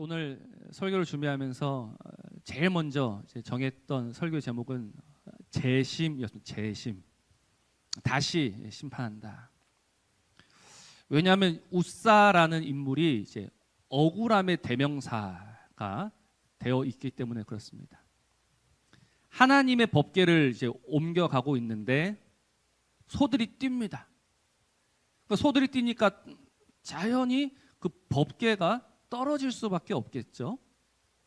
오늘 설교를 준비하면서 제일 먼저 정했던 설교 제목은 재심이었습니다. 재심. 다시 심판한다. 왜냐하면 웃사라는 인물이 이제 억울함의 대명사가 되어 있기 때문에 그렇습니다. 하나님의 법궤를 이제 옮겨가고 있는데 소들이 뜁니다. 소들이 뛰니까 자연히 그 법궤가 떨어질 수밖에 없겠죠.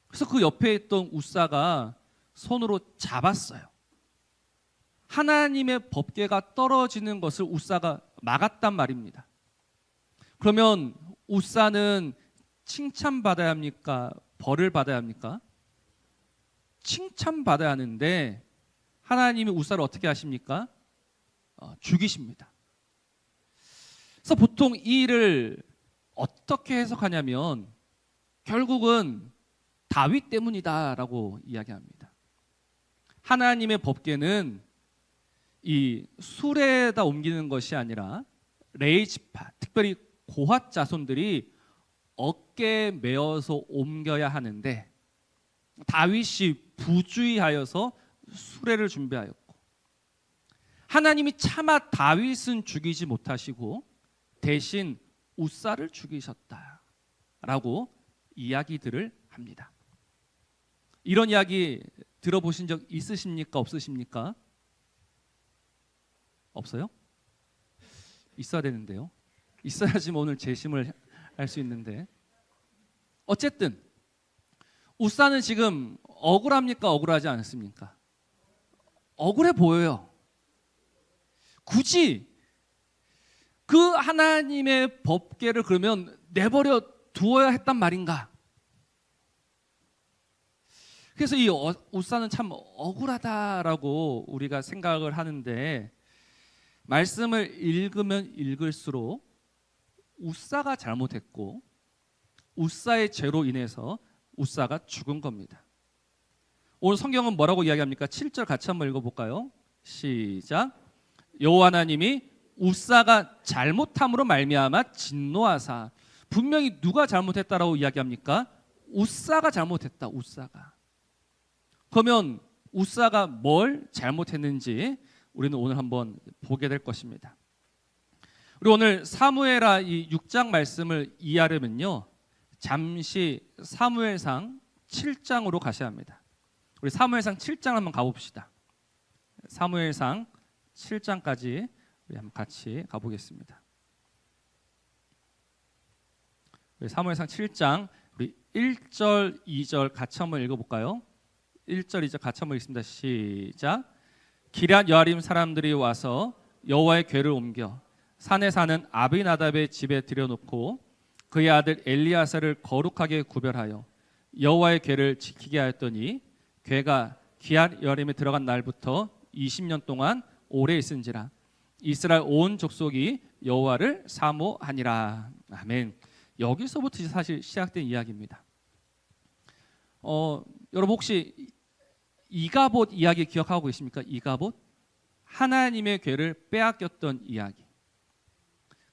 그래서 그 옆에 있던 웃사가 손으로 잡았어요. 하나님의 법궤가 떨어지는 것을 웃사가 막았단 말입니다. 그러면 웃사는 칭찬받아야 합니까? 벌을 받아야 합니까? 칭찬받아야 하는데 하나님이 웃사를 어떻게 하십니까? 죽이십니다. 그래서 보통 이 일을 어떻게 해석하냐면 결국은 다윗 때문이다라고 이야기합니다. 하나님의 법궤는 이 수레에다 옮기는 것이 아니라 레이지파, 특별히 고핫 자손들이 어깨에 메어서 옮겨야 하는데 다윗이 부주의하여서 수레를 준비하였고 하나님이 차마 다윗은 죽이지 못하시고 대신 웃사를 죽이셨다라고 이야기들을 합니다. 이런 이야기 들어보신 적 있으십니까? 없으십니까? 없어요? 있어야 되는데요. 있어야지 오늘 재심을 할 수 있는데 어쨌든 웃사는 지금 억울합니까? 억울하지 않습니까? 억울해 보여요. 굳이 그 하나님의 법궤를 그러면 내버려 두어야 했단 말인가? 그래서 이 웃사는 참 억울하다라고 우리가 생각을 하는데 말씀을 읽으면 읽을수록 웃사가 잘못했고 웃사의 죄로 인해서 웃사가 죽은 겁니다. 오늘 성경은 뭐라고 이야기합니까? 7절 같이 한번 읽어볼까요? 시작. 여호와 하나님이 웃사가 잘못함으로 말미암아 진노하사. 분명히 누가 잘못했다라고 이야기합니까? 웃사가 잘못했다. 웃사가. 그러면 웃사가 뭘 잘못했는지 우리는 오늘 한번 보게 될 것입니다. 우리 오늘 사무엘하 이 6장 말씀을 이해하려면요 잠시 사무엘상 7장으로 가셔야 합니다. 우리 사무엘상 7장 한번 가봅시다. 사무엘상 7장까지 우리 한번 같이 가보겠습니다. 우리 사무엘상 7장 우리 1절, 2절 같이 한번 읽어볼까요? 1절, 2절 같이 한번 읽습니다. 시작. 기럇 여아림 사람들이 와서 여호와의 궤를 옮겨 산에 사는 아비나답의 집에 들여놓고 그의 아들 엘리야사를 거룩하게 구별하여 여호와의 궤를 지키게 하였더니 궤가 기럇 여아림에 들어간 날부터 20년 동안 오래 있은지라 이스라엘 온 족속이 여호와를 사모하니라. 아멘. 여기서부터 사실 시작된 이야기입니다. 여러분 혹시 이가봇 이야기 기억하고 계십니까? 이가봇? 하나님의 궤를 빼앗겼던 이야기.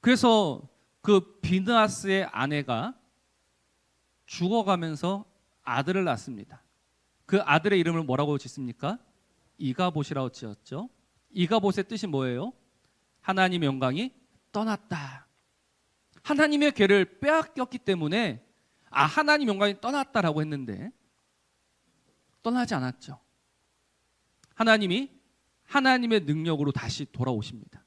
그래서 그 비느하스의 아내가 죽어가면서 아들을 낳습니다. 그 아들의 이름을 뭐라고 짓습니까? 이가봇이라고 지었죠. 이가봇의 뜻이 뭐예요? 하나님의 영광이 떠났다. 하나님의 궤를 빼앗겼기 때문에 하나님 영광이 떠났다라고 했는데 떠나지 않았죠. 하나님이 하나님의 능력으로 다시 돌아오십니다.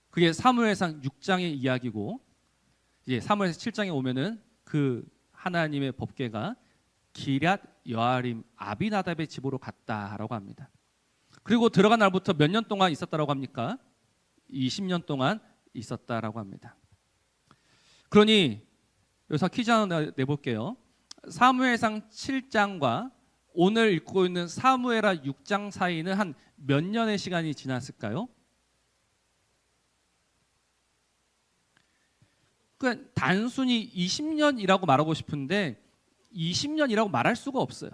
그게 사무엘상 6장의 이야기고 이제 사무엘상 7장에 오면은 그 하나님의 법궤가 기럇 여아림 아비나답의 집으로 갔다라고 합니다. 그리고 들어간 날부터 몇 년 동안 있었다라고 합니까? 20년 동안 있었다라고 합니다. 그러니 여기서 퀴즈 하나 내볼게요. 사무엘상 7장과 오늘 읽고 있는 사무엘하 6장 사이는 한 몇 년의 시간이 지났을까요? 그러니까 단순히 20년이라고 말하고 싶은데 20년이라고 말할 수가 없어요.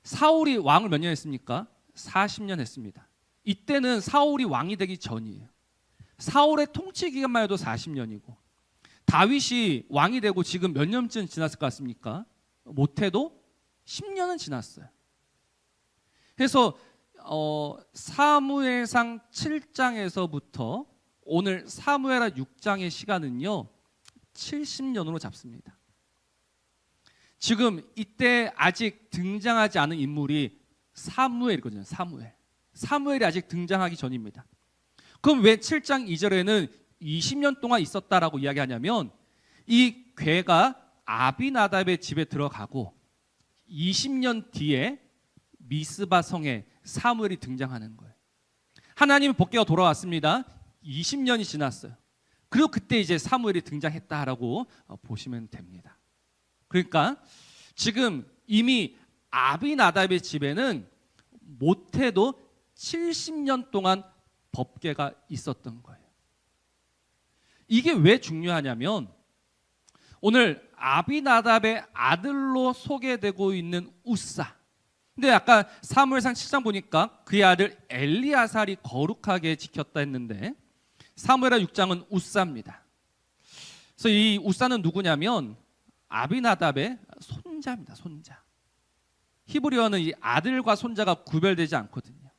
사울이 왕을 몇 년 했습니까? 40년 했습니다. 이때는 사울이 왕이 되기 전이에요. 사울의 통치 기간만 해도 40년이고 다윗이 왕이 되고 지금 몇 년쯤 지났을 것 같습니까? 못해도 10년은 지났어요. 그래서 사무엘상 7장에서부터 오늘 사무엘하 6장의 시간은요 70년으로 잡습니다. 지금 이때 아직 등장하지 않은 인물이 사무엘이거든요. 사무엘이 아직 등장하기 전입니다. 그럼 왜 7장 2절에는 20년 동안 있었다라고 이야기하냐면 이 괴가 아비나답의 집에 들어가고 20년 뒤에 미스바 성에 사무엘이 등장하는 거예요. 하나님의 법궤가 돌아왔습니다. 20년이 지났어요. 그리고 그때 이제 사무엘이 등장했다라고 보시면 됩니다. 그러니까 지금 이미 아비나답의 집에는 못해도 70년 동안 법궤가 있었던 거예요. 이게 왜 중요하냐면 오늘 아비나답의 아들로 소개되고 있는 우사. 근데 아까 사무엘상 7장 보니까 그의 아들 엘리아살이 거룩하게 지켰다 했는데 사무엘하 6장은 우사입니다. 그래서 이 우사는 누구냐면 아비나답의 손자입니다. 손자. 히브리어는 이 아들과 손자가 구별되지 않거든요.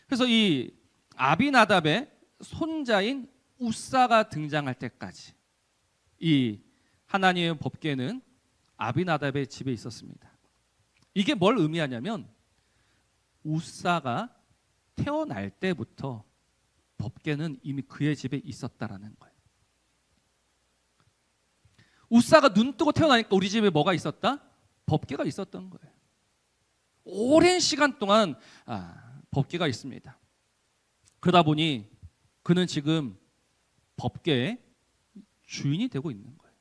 그래서 이 아비나답의 손자인 우사가 등장할 때까지 이 하나님의 법궤는 아비나답의 집에 있었습니다. 이게 뭘 의미하냐면 우사가 태어날 때부터 법궤는 이미 그의 집에 있었다라는 거예요. 우사가 눈 뜨고 태어나니까 우리 집에 뭐가 있었다? 법궤가 있었던 거예요. 오랜 시간 동안 법궤가 있습니다. 그러다 보니 그는 지금 법궤의 주인이 되고 있는 거예요.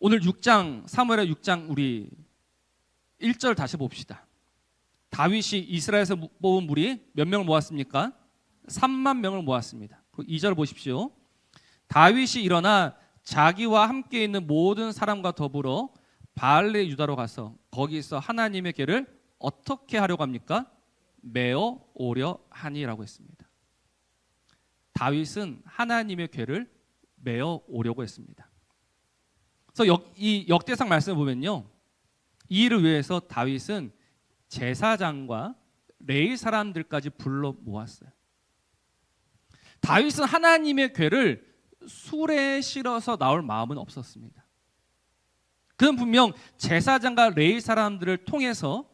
오늘 6장 사무엘하 6장 우리 1절 다시 봅시다. 다윗이 이스라엘에서 뽑은 무리 몇 명을 모았습니까? 3만 명을 모았습니다. 2절 보십시오. 다윗이 일어나 자기와 함께 있는 모든 사람과 더불어 바알레 유다로 가서 거기서 하나님의 궤를 어떻게 하려고 합니까? 메어 오려 하니라고 했습니다. 다윗은 하나님의 궤를 메어 오려고 했습니다. 그래서 이 역대상 말씀을 보면요, 이 일을 위해서 다윗은 제사장과 레위 사람들까지 불러 모았어요. 다윗은 하나님의 궤를 수레에 실어서 나올 마음은 없었습니다. 그는 분명 제사장과 레위 사람들을 통해서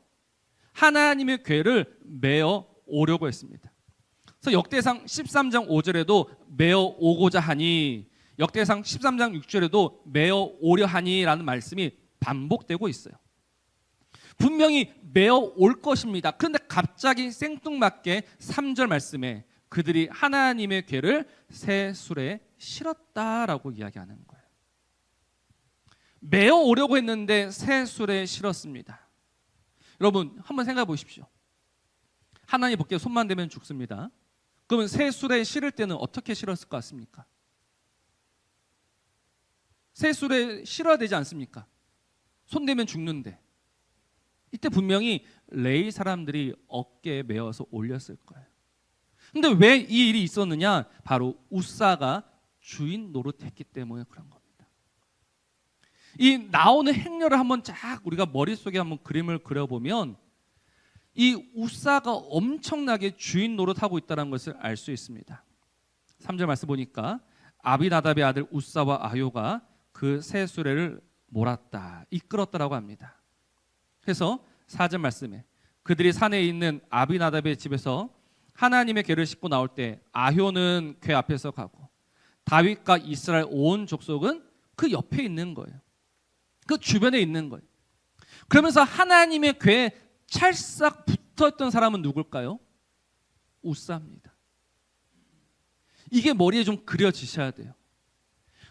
하나님의 궤를 메어 오려고 했습니다. 그래서 역대상 13장 5절에도 메어 오고자 하니, 역대상 13장 6절에도 메어 오려 하니라는 말씀이 반복되고 있어요. 분명히 메어 올 것입니다. 그런데 갑자기 생뚱맞게 3절 말씀에 그들이 하나님의 궤를 새 수레에 실었다라고 이야기하는 거예요. 메어 오려고 했는데 새 수레에 실었습니다. 여러분 한번 생각해 보십시오. 하나님 법궤 손만 대면 죽습니다. 그러면 새 수레에 실을 때는 어떻게 실었을 것 같습니까? 새 수레에 실어야 되지 않습니까? 손 대면 죽는데. 이때 분명히 레위 사람들이 어깨에 메어서 올렸을 거예요. 근데 왜 이 일이 있었느냐? 바로 우사가 주인 노릇했기 때문에 그런 겁니다. 이 나오는 행렬을 한번 쫙 우리가 머릿속에 한번 그림을 그려보면 이 우사가 엄청나게 주인 노릇하고 있다는 것을 알 수 있습니다. 3절 말씀 보니까 아비나답의 아들 우사와 아효가 그 새 수레를 몰았다, 이끌었다라고 합니다. 그래서 4절 말씀에 그들이 산에 있는 아비나답의 집에서 하나님의 궤를 싣고 나올 때 아효는 궤 앞에서 가고 다윗과 이스라엘 온 족속은 그 옆에 있는 거예요. 그 주변에 있는 거예요. 그러면서 하나님의 궤에 찰싹 붙어있던 사람은 누굴까요? 우사입니다. 이게 머리에 좀 그려지셔야 돼요.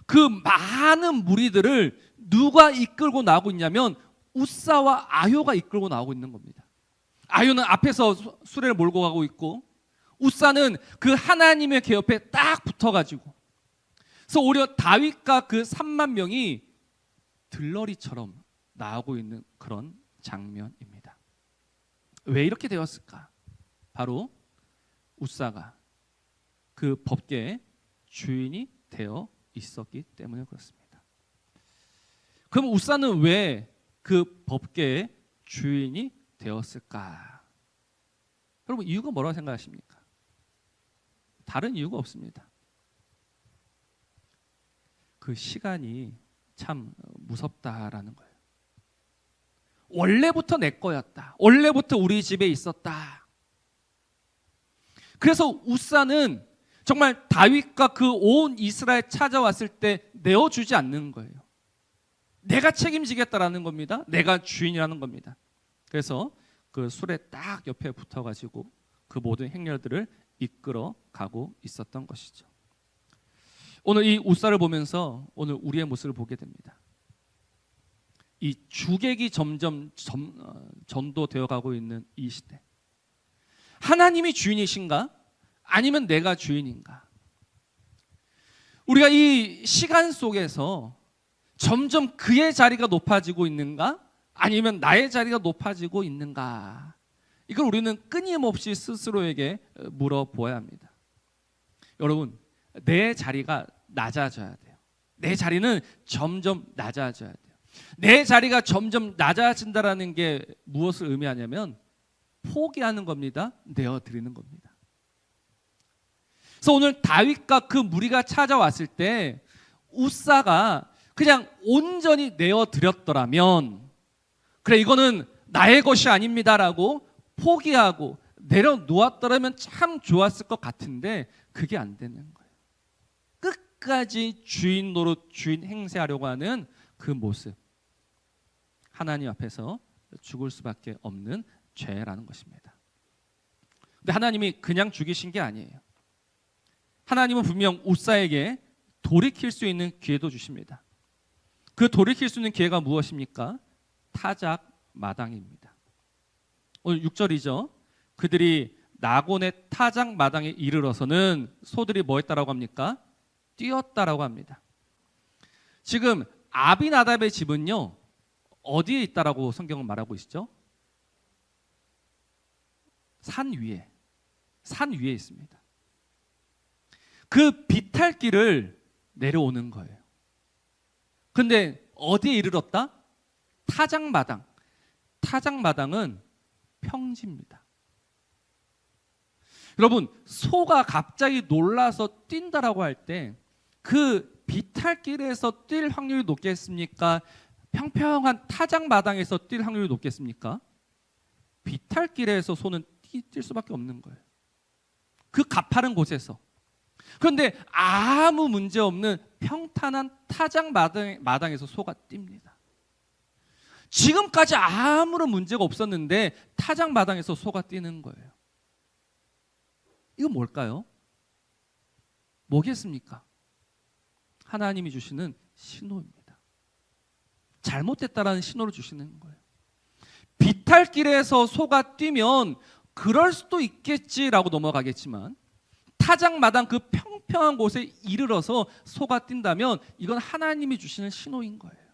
그 많은 무리들을 누가 이끌고 나오고 있냐면 우사와 아효가 이끌고 나오고 있는 겁니다. 아효는 앞에서 수레를 몰고 가고 있고 우사는 그 하나님의 궤 옆에 딱 붙어가지고, 그래서 오히려 다윗과 그 3만 명이 들러리처럼 나오고 있는 그런 장면입니다. 왜 이렇게 되었을까? 바로 우사가 그 법궤에 주인이 되어 있었기 때문에 그렇습니다. 그럼 우사는 왜 그 법궤의 주인이 되었을까? 여러분, 이유가 뭐라고 생각하십니까? 다른 이유가 없습니다. 그 시간이 참 무섭다라는 거예요. 원래부터 내 거였다. 원래부터 우리 집에 있었다. 그래서 우사는 정말 다윗과 그 온 이스라엘 찾아왔을 때 내어주지 않는 거예요. 내가 책임지겠다라는 겁니다. 내가 주인이라는 겁니다. 그래서 그 술에 딱 옆에 붙어가지고 그 모든 행렬들을 이끌어 가고 있었던 것이죠. 오늘 이 우사를 보면서 오늘 우리의 모습을 보게 됩니다. 이 주객이 점점 전도되어 가고 있는 이 시대. 하나님이 주인이신가? 아니면 내가 주인인가? 우리가 이 시간 속에서 점점 그의 자리가 높아지고 있는가? 아니면 나의 자리가 높아지고 있는가? 이걸 우리는 끊임없이 스스로에게 물어보아야 합니다. 여러분, 내 자리가 낮아져야 돼요. 내 자리는 점점 낮아져야 돼요. 내 자리가 점점 낮아진다라는 게 무엇을 의미하냐면 포기하는 겁니다. 내어드리는 겁니다. 그래서 오늘 다윗과 그 무리가 찾아왔을 때 우사가 그냥 온전히 내어드렸더라면, 그래 이거는 나의 것이 아닙니다라고 포기하고 내려놓았더라면 참 좋았을 것 같은데 그게 안 되는 거예요. 끝까지 주인 노릇, 주인 행세하려고 하는 그 모습, 하나님 앞에서 죽을 수밖에 없는 죄라는 것입니다. 근데 하나님이 그냥 죽이신 게 아니에요. 하나님은 분명 우사에게 돌이킬 수 있는 기회도 주십니다. 그 돌이킬 수 있는 기회가 무엇입니까? 타작 마당입니다. 오늘 6절이죠. 그들이 나곤의 타작 마당에 이르러서는 소들이 뭐 했다라고 합니까? 뛰었다라고 합니다. 지금 아비나답의 집은요, 어디에 있다라고 성경은 말하고 있죠? 산 위에 있습니다. 그 비탈길을 내려오는 거예요. 근데 어디에 이르렀다? 타작마당. 타작마당은 평지입니다. 여러분, 소가 갑자기 놀라서 뛴다라고 할 때 그 비탈길에서 뛸 확률이 높겠습니까? 평평한 타작마당에서 뛸 확률이 높겠습니까? 비탈길에서 소는 뛸 수밖에 없는 거예요. 그 가파른 곳에서. 그런데 아무 문제 없는 평탄한 타작마당에서 소가 뜁니다. 지금까지 아무런 문제가 없었는데 타작마당에서 소가 뛰는 거예요. 이건 뭘까요? 뭐겠습니까? 하나님이 주시는 신호입니다. 잘못됐다라는 신호를 주시는 거예요. 비탈길에서 소가 뛰면 그럴 수도 있겠지라고 넘어가겠지만 타작마당 그 평평한 곳에 이르러서 소가 뛴다면 이건 하나님이 주시는 신호인 거예요.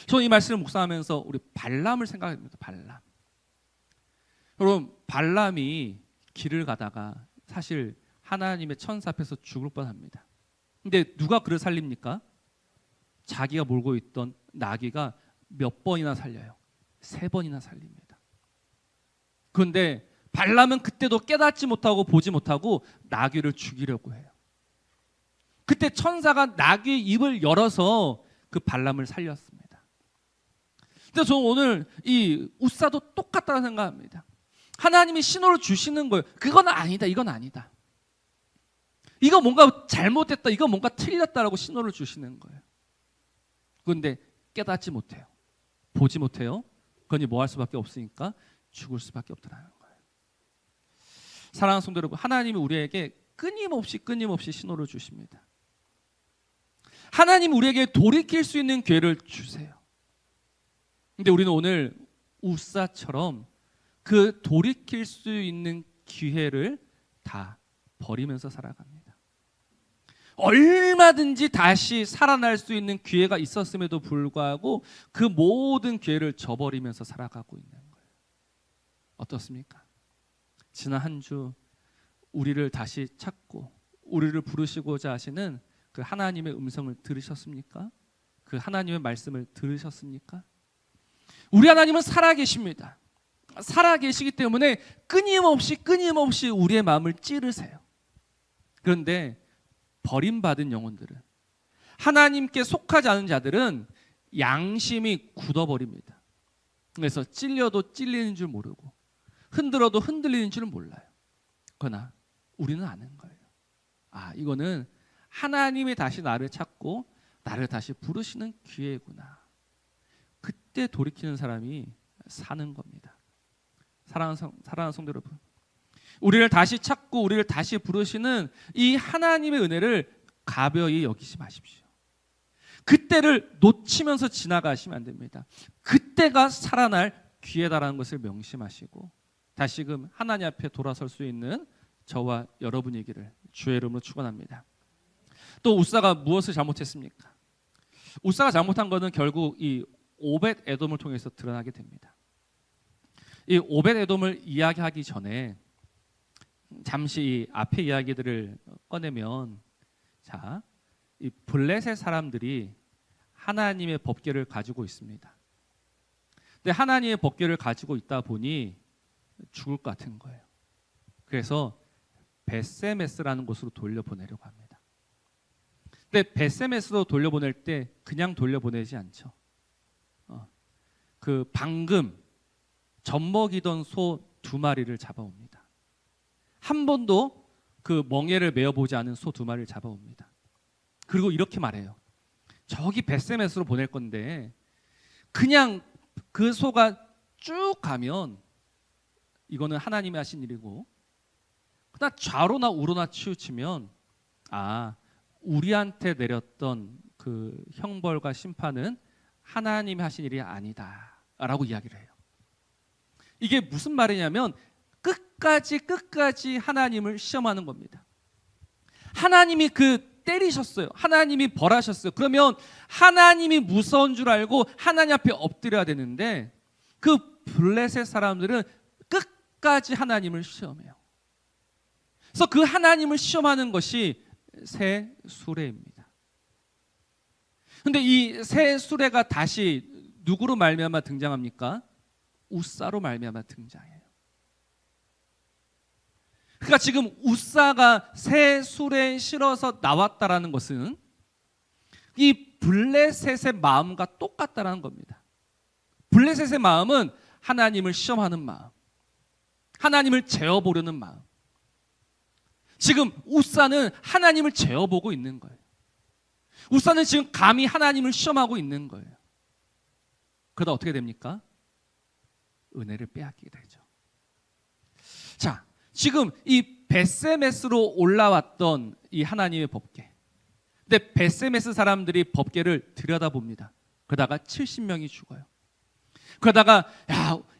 저는 이 말씀을 묵상하면서 우리 발람을 생각합니다. 발람. 여러분, 발람이 길을 가다가 사실 하나님의 천사 앞에서 죽을 뻔합니다. 근데 누가 그를 살립니까? 자기가 몰고 있던 나귀가 몇 번이나 살려요? 3번이나 살립니다. 그런데 발람은 그때도 깨닫지 못하고 보지 못하고 나귀를 죽이려고 해요. 그때 천사가 나귀의 입을 열어서 그 발람을 살렸습니다. 근데 저는 오늘 이 우사도 똑같다고 생각합니다. 하나님이 신호를 주시는 거예요. 그건 아니다, 이건 아니다. 이거 뭔가 잘못됐다, 이거 뭔가 틀렸다라고 신호를 주시는 거예요. 그런데 깨닫지 못해요. 보지 못해요. 그러니 뭐 할 수밖에 없으니까 죽을 수밖에 없더라는 거예요. 사랑하는 성도 여러분, 하나님이 우리에게 끊임없이 신호를 주십니다. 하나님 우리에게 돌이킬 수 있는 기회를 주세요. 근데 우리는 오늘 우사처럼 그 돌이킬 수 있는 기회를 다 버리면서 살아갑니다. 얼마든지 다시 살아날 수 있는 기회가 있었음에도 불구하고 그 모든 기회를 저버리면서 살아가고 있는 거예요. 어떻습니까? 지난 한 주 우리를 다시 찾고 우리를 부르시고자 하시는 그 하나님의 음성을 들으셨습니까? 그 하나님의 말씀을 들으셨습니까? 우리 하나님은 살아계십니다. 살아계시기 때문에 끊임없이 우리의 마음을 찌르세요. 그런데 버림받은 영혼들은, 하나님께 속하지 않은 자들은 양심이 굳어버립니다. 그래서 찔려도 찔리는 줄 모르고 흔들어도 흔들리는 줄 몰라요. 그러나 우리는 아는 거예요. 이거는 하나님이 다시 나를 찾고 나를 다시 부르시는 기회구나. 그때 돌이키는 사람이 사는 겁니다. 사랑하는 성도 여러분, 우리를 다시 찾고 우리를 다시 부르시는 이 하나님의 은혜를 가벼이 여기지 마십시오. 그때를 놓치면서 지나가시면 안 됩니다. 그때가 살아날 기회다라는 것을 명심하시고 다시금 하나님 앞에 돌아설 수 있는 저와 여러분이기를 주의 이름으로 축원합니다. 또 우사가 무엇을 잘못했습니까? 우사가 잘못한 것은 결국 이 오벳 에돔을 통해서 드러나게 됩니다. 이 오벳 에돔을 이야기하기 전에 잠시 이 앞의 이야기들을 꺼내면, 자, 이 블레셋 사람들이 하나님의 법궤를 가지고 있습니다. 근데 하나님의 법궤를 가지고 있다 보니 죽을 것 같은 거예요. 그래서 벳세메스라는 곳으로 돌려보내려고 합니다. 근데 벳세메스로 돌려보낼 때 그냥 돌려보내지 않죠. 그 방금 젖먹이던 소 2마리를 잡아옵니다. 한 번도 그 멍에를 메어보지 않은 소 2마리를 잡아옵니다. 그리고 이렇게 말해요. 저기 벳세메스로 보낼 건데 그냥 그 소가 쭉 가면 이거는 하나님이 하신 일이고, 그러나 좌로나 우로나 치우치면 우리한테 내렸던 그 형벌과 심판은 하나님이 하신 일이 아니다 라고 이야기를 해요. 이게 무슨 말이냐면 끝까지 하나님을 시험하는 겁니다. 하나님이 때리셨어요. 하나님이 벌하셨어요. 그러면 하나님이 무서운 줄 알고 하나님 앞에 엎드려야 되는데 그 블레셋 사람들은 끝까지 하나님을 시험해요. 그래서 그 하나님을 시험하는 것이 새 수레입니다. 그런데 이 새 수레가 다시 누구로 말미암아 등장합니까? 우사로 말미암아 등장해요. 그러니까 지금 우사가 새 수레에 실어서 나왔다라는 것은 이 블레셋의 마음과 똑같다라는 겁니다. 블레셋의 마음은 하나님을 시험하는 마음, 하나님을 재어보려는 마음. 지금 우사는 하나님을 재어보고 있는 거예요. 우사는 지금 감히 하나님을 시험하고 있는 거예요. 그러다 어떻게 됩니까? 은혜를 빼앗기게 되죠. 자, 지금 이 벳세메스로 올라왔던 이 하나님의 법궤. 근데 벳세메스 사람들이 법궤를 들여다봅니다. 그러다가 70명이 죽어요. 그러다가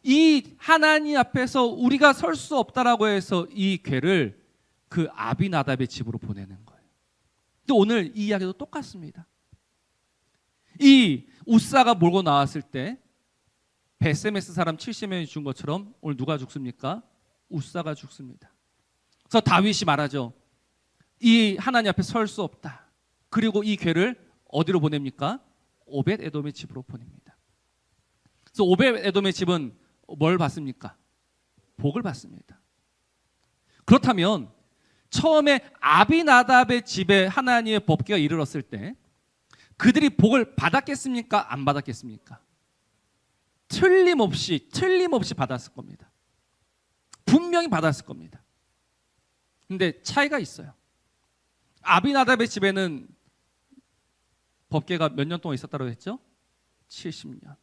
이 하나님 앞에서 우리가 설 수 없다라고 해서 이 궤를 그 아비나답의 집으로 보내는 거예요. 또 오늘 이 이야기도 똑같습니다. 이 우사가 몰고 나왔을 때 벳세메스 사람 70명이 죽은 것처럼 오늘 누가 죽습니까? 우사가 죽습니다. 그래서 다윗이 말하죠. 이 하나님 앞에 설 수 없다. 그리고 이 궤를 어디로 보냅니까? 오벳 에돔의 집으로 보냅니다. 그래서 오벳 에돔의 집은 뭘 받습니까? 복을 받습니다. 그렇다면 처음에 아비나답의 집에 하나님의 법궤가 이르렀을 때 그들이 복을 받았겠습니까? 안 받았겠습니까? 틀림없이 받았을 겁니다. 분명히 받았을 겁니다. 근데 차이가 있어요. 아비나답의 집에는 법궤가 몇 년 동안 있었다고 했죠? 70년.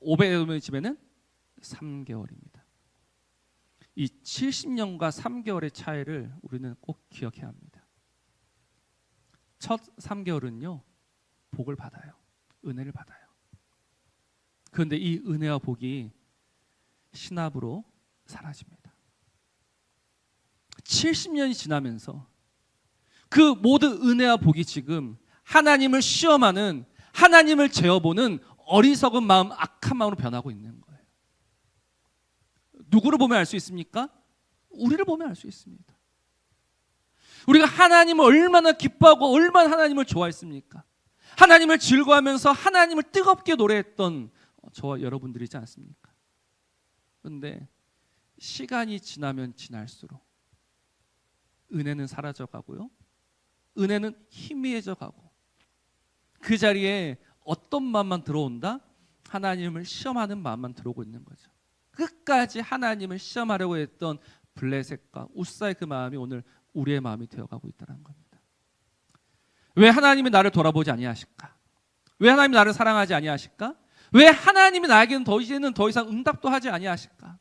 오벳에돔의 집에는 3개월입니다. 이 70년과 3개월의 차이를 우리는 꼭 기억해야 합니다. 첫 3개월은요, 복을 받아요. 은혜를 받아요. 그런데 이 은혜와 복이 신압으로 사라집니다. 70년이 지나면서 그 모든 은혜와 복이 지금 하나님을 시험하는, 하나님을 재어보는 어리석은 마음, 악한 마음으로 변하고 있는 거예요. 누구를 보면 알 수 있습니까? 우리를 보면 알 수 있습니다. 우리가 하나님을 얼마나 기뻐하고 얼마나 하나님을 좋아했습니까? 하나님을 즐거워하면서 하나님을 뜨겁게 노래했던 저와 여러분들이지 않습니까? 그런데 시간이 지나면 지날수록 은혜는 사라져가고요, 은혜는 희미해져 가고, 그 자리에 어떤 마음만 들어온다? 하나님을 시험하는 마음만 들어오고 있는 거죠. 끝까지 하나님을 시험하려고 했던 블레셋과 우사의 그 마음이 오늘 우리의 마음이 되어가고 있다는 겁니다. 왜 하나님이 나를 돌아보지 아니하실까? 왜 하나님이 나를 사랑하지 아니하실까? 왜 하나님이 나에게는 이제는 더 이상 응답도 하지 아니하실까?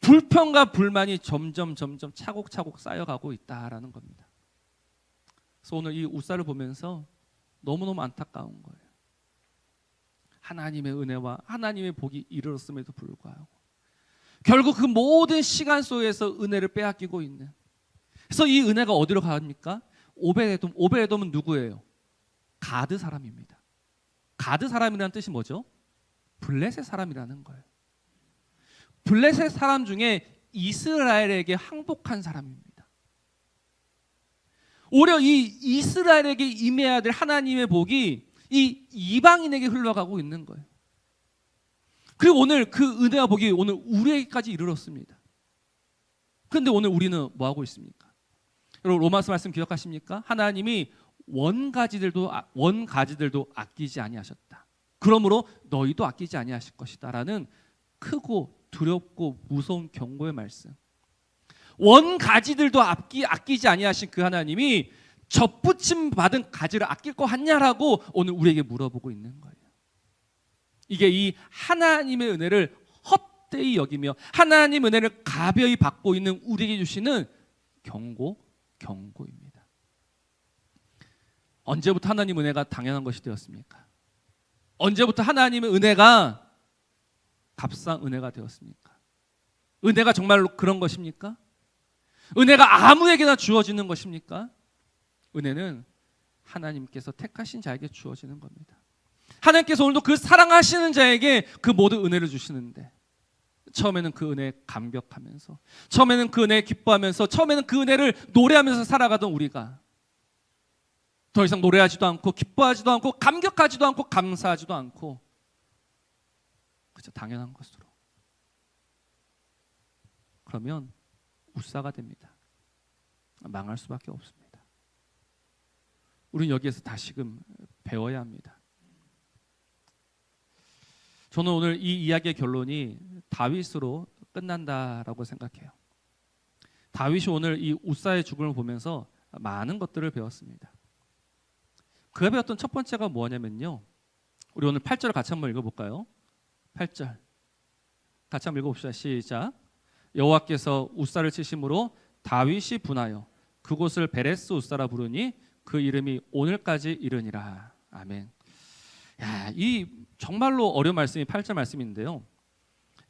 불평과 불만이 점점 차곡차곡 쌓여가고 있다라는 겁니다. 그래서 오늘 이 우사를 보면서 너무너무 안타까운 거예요. 하나님의 은혜와 하나님의 복이 이르렀음에도 불구하고 결국 그 모든 시간 속에서 은혜를 빼앗기고 있는, 그래서 이 은혜가 어디로 갑니까? 오베에돔은 누구예요? 가드 사람입니다. 가드 사람이라는 뜻이 뭐죠? 블레셋 사람이라는 거예요. 블레셋 사람 중에 이스라엘에게 항복한 사람입니다. 오히려 이 이스라엘에게 임해야 될 하나님의 복이 이 이방인에게 흘러가고 있는 거예요. 그리고 오늘 그 은혜와 복이 오늘 우리에게까지 이르렀습니다. 그런데 오늘 우리는 뭐 하고 있습니까? 여러분 로마서 말씀 기억하십니까? 하나님이 원가지들도 아끼지 아니하셨다. 그러므로 너희도 아끼지 아니하실 것이다라는 크고 두렵고 무서운 경고의 말씀. 원가지들도 아끼지 아니하신 그 하나님이 접붙임 받은 가지를 아낄 거 같냐라고 오늘 우리에게 물어보고 있는 거예요. 이게 이 하나님의 은혜를 헛되이 여기며 하나님 은혜를 가벼이 받고 있는 우리에게 주시는 경고입니다. 언제부터 하나님 은혜가 당연한 것이 되었습니까? 언제부터 하나님의 은혜가 값싼 은혜가 되었습니까? 은혜가 정말로 그런 것입니까? 은혜가 아무에게나 주어지는 것입니까? 은혜는 하나님께서 택하신 자에게 주어지는 겁니다. 하나님께서 오늘도 그 사랑하시는 자에게 그 모든 은혜를 주시는데, 처음에는 그 은혜에 감격하면서, 처음에는 그 은혜에 기뻐하면서, 처음에는 그 은혜를 노래하면서 살아가던 우리가 더 이상 노래하지도 않고 기뻐하지도 않고 감격하지도 않고 감사하지도 않고 그저 당연한 것으로, 그러면 우사가 됩니다. 망할 수밖에 없습니다. 우리는 여기에서 다시금 배워야 합니다. 저는 오늘 이 이야기의 결론이 다윗으로 끝난다라고 생각해요. 다윗이 오늘 이 우사의 죽음을 보면서 많은 것들을 배웠습니다. 그가 배웠던 첫 번째가 뭐냐면요, 우리 오늘 8절 같이 한번 읽어볼까요? 8절 같이 한번 읽어봅시다. 시작. 여호와께서 우사를 치심으로 다윗이 분하여 그곳을 베레스 우사라 부르니 그 이름이 오늘까지 이르니라. 아멘. 야, 이 정말로 어려운 말씀이 8절 말씀인데요,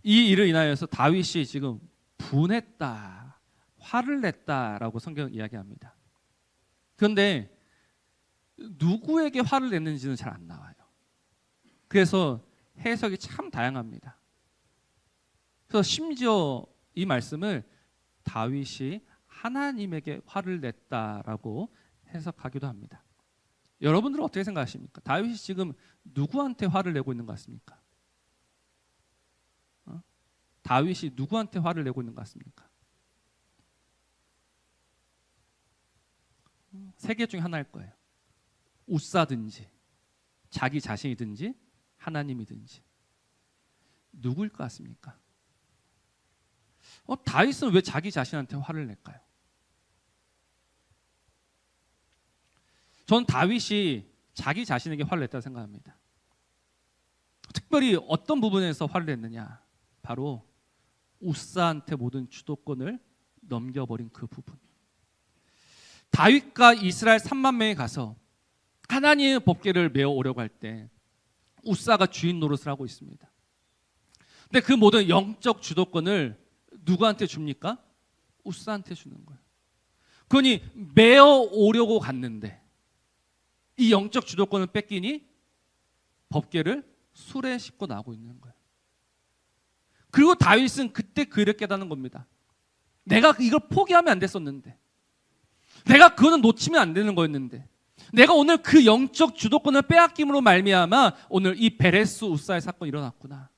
이 일을 인하여서 다윗이 지금 분했다, 화를 냈다라고 성경은 이야기합니다. 그런데 누구에게 화를 냈는지는 잘 안 나와요. 그래서 해석이 참 다양합니다. 그래서 심지어 이 말씀을 다윗이 하나님에게 화를 냈다라고 해석하기도 합니다. 여러분들은 어떻게 생각하십니까? 다윗이 지금 누구한테 화를 내고 있는 것 같습니까? 다윗이 누구한테 화를 내고 있는 것 같습니까? 세 개 중에 하나일 거예요. 우사든지 자기 자신이든지 하나님이든지. 누구일 것 같습니까? 다윗은 왜 자기 자신한테 화를 낼까요? 전 다윗이 자기 자신에게 화를 냈다고 생각합니다. 특별히 어떤 부분에서 화를 냈느냐, 바로 우사한테 모든 주도권을 넘겨버린 그 부분. 다윗과 이스라엘 3만 명이 가서 하나님의 법궤를 메어오려고 할 때 우사가 주인 노릇을 하고 있습니다. 근데 그 모든 영적 주도권을 누구한테 줍니까? 우사한테 주는 거예요. 그러니 메어오려고 갔는데 이 영적 주도권을 뺏기니 법궤를 수레에 싣고 나오고 있는 거예요. 그리고 다윗은 그때 그 일을 깨닫는 겁니다. 내가 이걸 포기하면 안 됐었는데, 내가 그거는 놓치면 안 되는 거였는데, 내가 오늘 그 영적 주도권을 빼앗김으로 말미암아 오늘 이 베레스 우사의 사건이 일어났구나.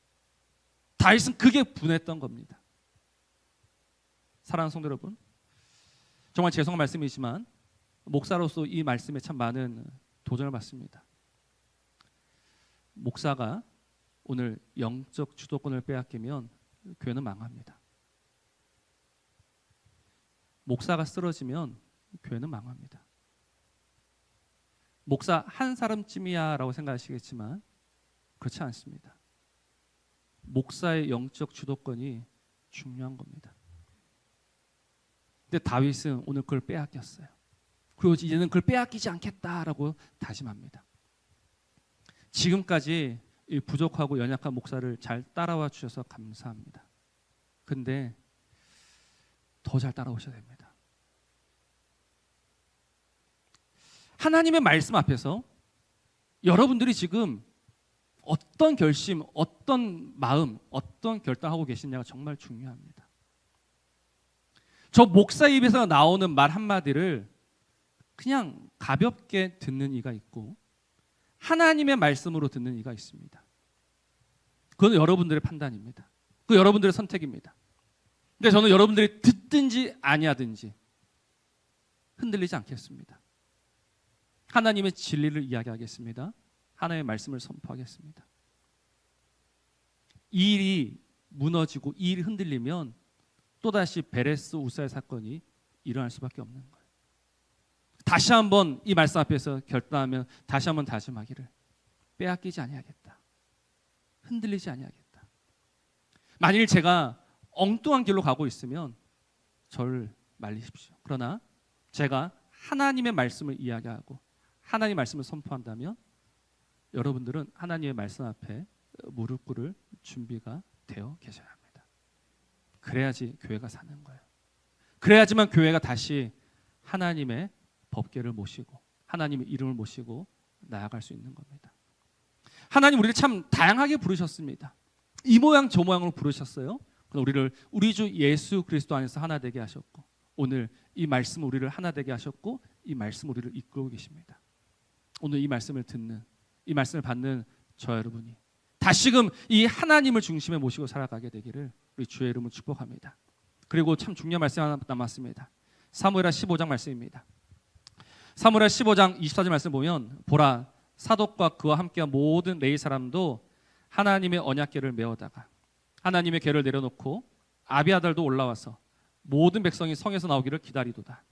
다윗은 그게 분했던 겁니다. 사랑하는 성도 여러분, 정말 죄송한 말씀이지만 목사로서 이 말씀에 참 많은 도전을 받습니다. 목사가 오늘 영적 주도권을 빼앗기면 교회는 망합니다. 목사가 쓰러지면 교회는 망합니다. 목사 한 사람쯤이야 라고 생각하시겠지만 그렇지 않습니다. 목사의 영적 주도권이 중요한 겁니다. 근데 다윗은 오늘 그걸 빼앗겼어요. 그리고 이제는 그걸 빼앗기지 않겠다라고 다짐합니다. 지금까지 이 부족하고 연약한 목사를 잘 따라와 주셔서 감사합니다. 근데 더 잘 따라오셔야 됩니다. 하나님의 말씀 앞에서 여러분들이 지금 어떤 결심, 어떤 마음, 어떤 결단하고 계시냐가 정말 중요합니다. 저 목사 입에서 나오는 말 한마디를 그냥 가볍게 듣는 이가 있고 하나님의 말씀으로 듣는 이가 있습니다. 그건 여러분들의 판단입니다. 그 여러분들의 선택입니다. 근데 저는 여러분들이 듣든지 아니하든지 흔들리지 않겠습니다. 하나님의 진리를 이야기하겠습니다. 하나님의 말씀을 선포하겠습니다. 이 일이 무너지고 이 일이 흔들리면 또다시 베레스 우사의 사건이 일어날 수밖에 없는 거예요. 다시 한번 이 말씀 앞에서 결단하면 다시 한번 다짐하기를 빼앗기지 아니하겠다. 흔들리지 아니하겠다. 만일 제가 엉뚱한 길로 가고 있으면 저를 말리십시오. 그러나 제가 하나님의 말씀을 이야기하고 하나님의 말씀을 선포한다면 여러분들은 하나님의 말씀 앞에 무릎 꿇을 준비가 되어 계셔야 합니다. 그래야지 교회가 사는 거예요. 그래야지만 교회가 다시 하나님의 법궤를 모시고 하나님의 이름을 모시고 나아갈 수 있는 겁니다. 하나님 우리를 참 다양하게 부르셨습니다. 이 모양 저 모양으로 부르셨어요. 우리를 우리 주 예수 그리스도 안에서 하나 되게 하셨고 오늘 이 말씀 우리를 하나 되게 하셨고 이 말씀 우리를 이끌고 계십니다. 오늘 이 말씀을 듣는 이 말씀을 받는 저 여러분이 다시금 이 하나님을 중심에 모시고 살아가게 되기를 우리 주의 이름으로 축복합니다. 그리고 참 중요한 말씀 하나 남았습니다. 사무엘하 15장 말씀입니다. 사무엘하 15장 24절 말씀 보면 보라 사독과 그와 함께한 모든 레위 사람도 하나님의 언약궤를 메어다가 하나님의 궤를 내려놓고 아비아달도 올라와서 모든 백성이 성에서 나오기를 기다리도다.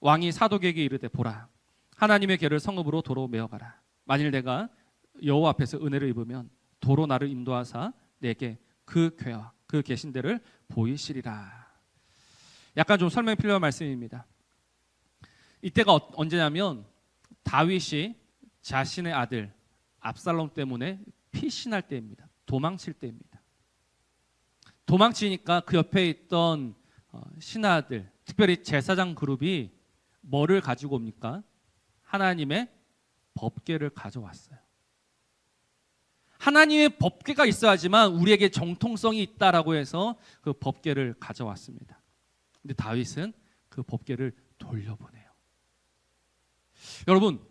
왕이 사독에게 이르되 보라 하나님의 궤를 성읍으로 도로 메어가라. 만일 내가 여호와 앞에서 은혜를 입으면 도로 나를 인도하사 내게 그 궤와 그 계신 데를 보이시리라. 약간 좀 설명이 필요한 말씀입니다. 이때가 언제냐면 다윗이 자신의 아들 압살롬 때문에 피신할 때입니다. 도망칠 때입니다. 도망치니까 그 옆에 있던 신하들, 특별히 제사장 그룹이 뭐를 가지고 옵니까? 하나님의 법궤를 가져왔어요. 하나님의 법궤가 있어야지만 우리에게 정통성이 있다라고 해서 그 법궤를 가져왔습니다. 근데 다윗은 그 법궤를 돌려보내요. 여러분,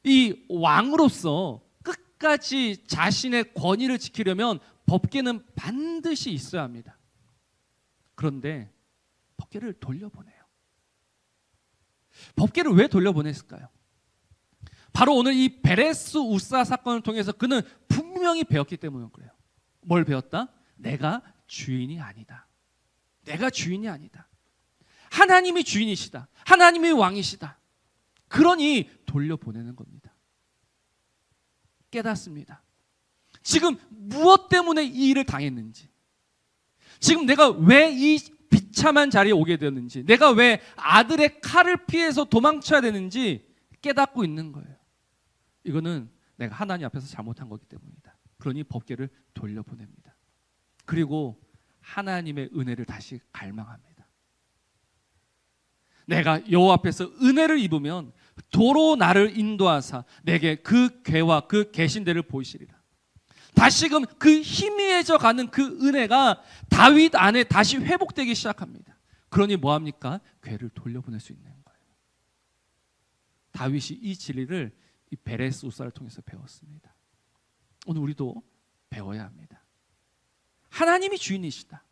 이 왕으로서 끝까지 자신의 권위를 지키려면 법궤는 반드시 있어야 합니다. 그런데 법궤를 돌려보내요. 법궤를 왜 돌려보냈을까요? 바로 오늘 이 베레스 우사 사건을 통해서 그는 분명히 배웠기 때문에 그래요. 뭘 배웠다? 내가 주인이 아니다. 내가 주인이 아니다. 하나님이 주인이시다. 하나님이 왕이시다. 그러니 돌려보내는 겁니다. 깨닫습니다. 지금 무엇 때문에 이 일을 당했는지, 지금 내가 왜 이 비참한 자리에 오게 되었는지, 내가 왜 아들의 칼을 피해서 도망쳐야 되는지 깨닫고 있는 거예요. 이거는 내가 하나님 앞에서 잘못한 거기 때문이다. 그러니 법궤를 돌려보냅니다. 그리고 하나님의 은혜를 다시 갈망합니다. 내가 여호와 앞에서 은혜를 입으면 도로 나를 인도하사 내게 그 궤와 그 계신 데를 보이시리라. 다시금 그 희미해져 가는 그 은혜가 다윗 안에 다시 회복되기 시작합니다. 그러니 뭐합니까? 궤를 돌려보낼 수 있는 거예요. 다윗이 이 진리를 이 베레스 우사를 통해서 배웠습니다. 오늘 우리도 배워야 합니다. 하나님이 주인이시다.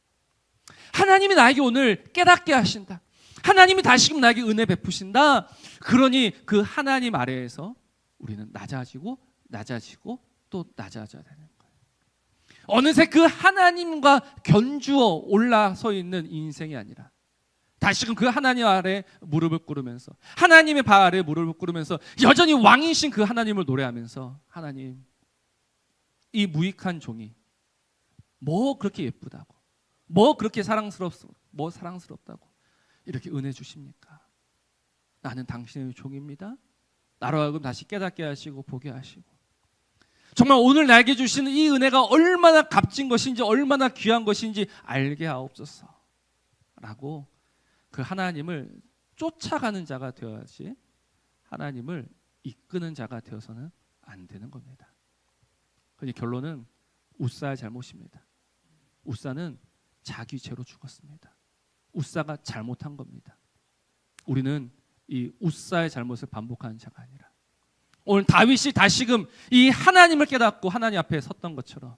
하나님이 나에게 오늘 깨닫게 하신다. 하나님이 다시금 나에게 은혜 베푸신다. 그러니 그 하나님 아래에서 우리는 낮아지고 또 낮아져야 되는 거예요. 어느새 그 하나님과 견주어 올라서 있는 인생이 아니라 다시금 그 하나님 아래 무릎을 꿇으면서 하나님의 발 아래 무릎을 꿇으면서 여전히 왕이신 그 하나님을 노래하면서 하나님, 이 무익한 종이 뭐 그렇게 예쁘다고, 뭐 그렇게 사랑스럽다고 이렇게 은혜 주십니까? 나는 당신의 종입니다. 나로 하여금 다시 깨닫게 하시고 보게 하시고 정말 오늘 나에게 주시는 이 은혜가 얼마나 값진 것인지 얼마나 귀한 것인지 알게 하옵소서 라고 그 하나님을 쫓아가는 자가 되어야지 하나님을 이끄는 자가 되어서는 안 되는 겁니다. 그러니 결론은 우사의 잘못입니다. 우사는 자기 죄로 죽었습니다. 우사가 잘못한 겁니다. 우리는 이 우사의 잘못을 반복하는 자가 아니라 오늘 다윗이 다시금 이 하나님을 깨닫고 하나님 앞에 섰던 것처럼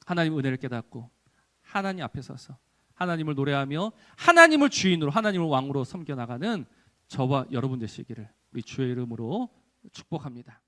하나님 은혜를 깨닫고 하나님 앞에 서서 하나님을 노래하며 하나님을 주인으로 하나님을 왕으로 섬겨나가는 저와 여러분 되시기를 우리 주의 이름으로 축복합니다.